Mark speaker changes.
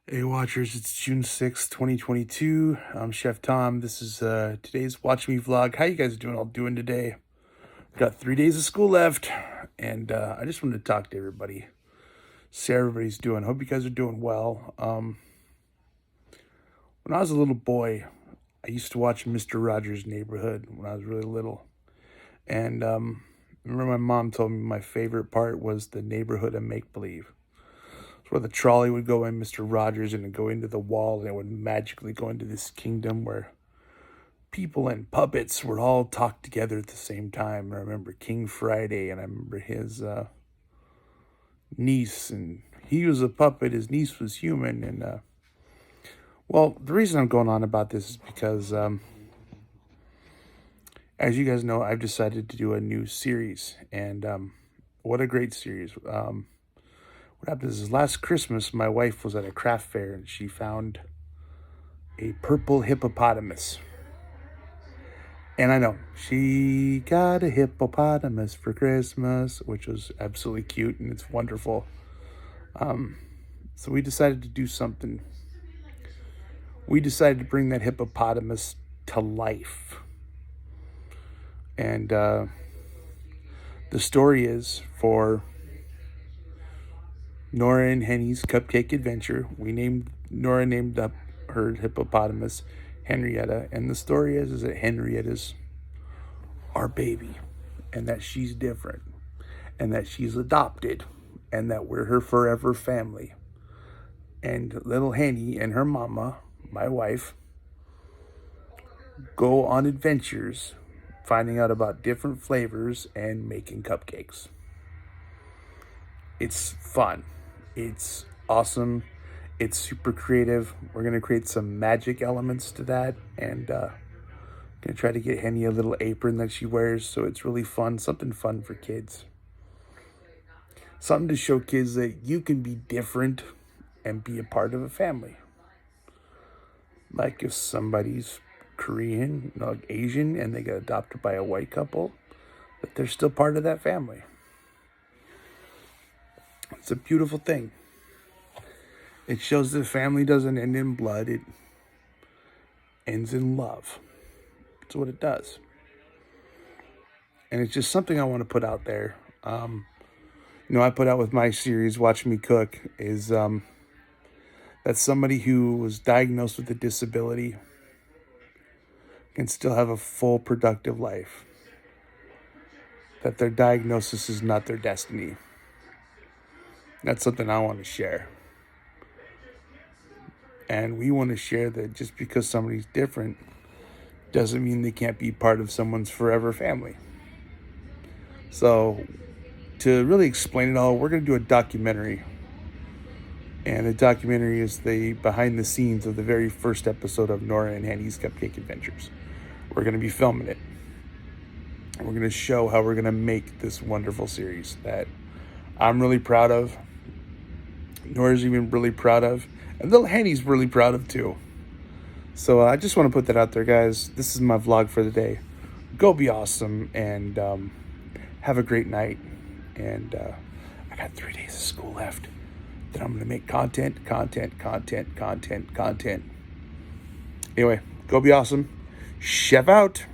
Speaker 1: Hey Watchers, it's June 6th, 2022. I'm Chef Tom. This is today's Watch Me vlog. How you guys doing today? Got 3 days of school left, and I just wanted to talk to everybody. See how everybody's doing. Hope you guys are doing well. When I was a little boy, I used to watch Mr. Rogers' Neighborhood when I was really little. And I remember my mom told me my favorite part was the neighborhood of make-believe. Where the trolley would go in Mr. Rogers and it'd go into the wall, and it would magically go into this kingdom where people and puppets would all talk together at the same time. I remember King Friday, and I remember his niece, and he was a puppet, his niece was human. And well, the reason I'm going on about this is because as you guys know, I've decided to do a new series, and what a great series. What happened is last Christmas, my wife was at a craft fair and she found a purple hippopotamus. And I know, she got a hippopotamus for Christmas, which was absolutely cute and it's wonderful. So we decided to do something. We decided to bring that hippopotamus to life. And the story is for Nora and Henny's Cupcake Adventure. Nora named up her hippopotamus Henrietta, and the story is that Henrietta's our baby, and that she's different, and that she's adopted, and that we're her forever family. And little Henny and her mama, my wife, go on adventures, finding out about different flavors and making cupcakes. It's fun. It's awesome. It's super creative. We're going to create some magic elements to that, and going to try to get Henny a little apron that she wears, so it's really fun. Something fun for kids. Something to show kids that you can be different and be a part of a family. Like if somebody's Korean, like Asian, and they get adopted by a white couple, that they're still part of that family. It's a beautiful thing. It shows that family doesn't end in blood. It ends in love. That's what it does. And it's just something I want to put out there. I put out with my series, Watch Me Cook, is that somebody who was diagnosed with a disability can still have a full, productive life. That their diagnosis is not their destiny. That's something I want to share. And we want to share that just because somebody's different doesn't mean they can't be part of someone's forever family. So, to really explain it all, we're going to do a documentary. And the documentary is the behind the scenes of the very first episode of Nora and Henny's Cupcake Adventures. We're going to be filming it. We're going to show how we're going to make this wonderful series that I'm really proud of. Nora's even really proud of. And little Henny's really proud of too. So I just want to put that out there, guys. This is my vlog for the day. Go be awesome and have a great night. And I got 3 days of school left. Then I'm going to make content. Anyway, go be awesome. Chef out.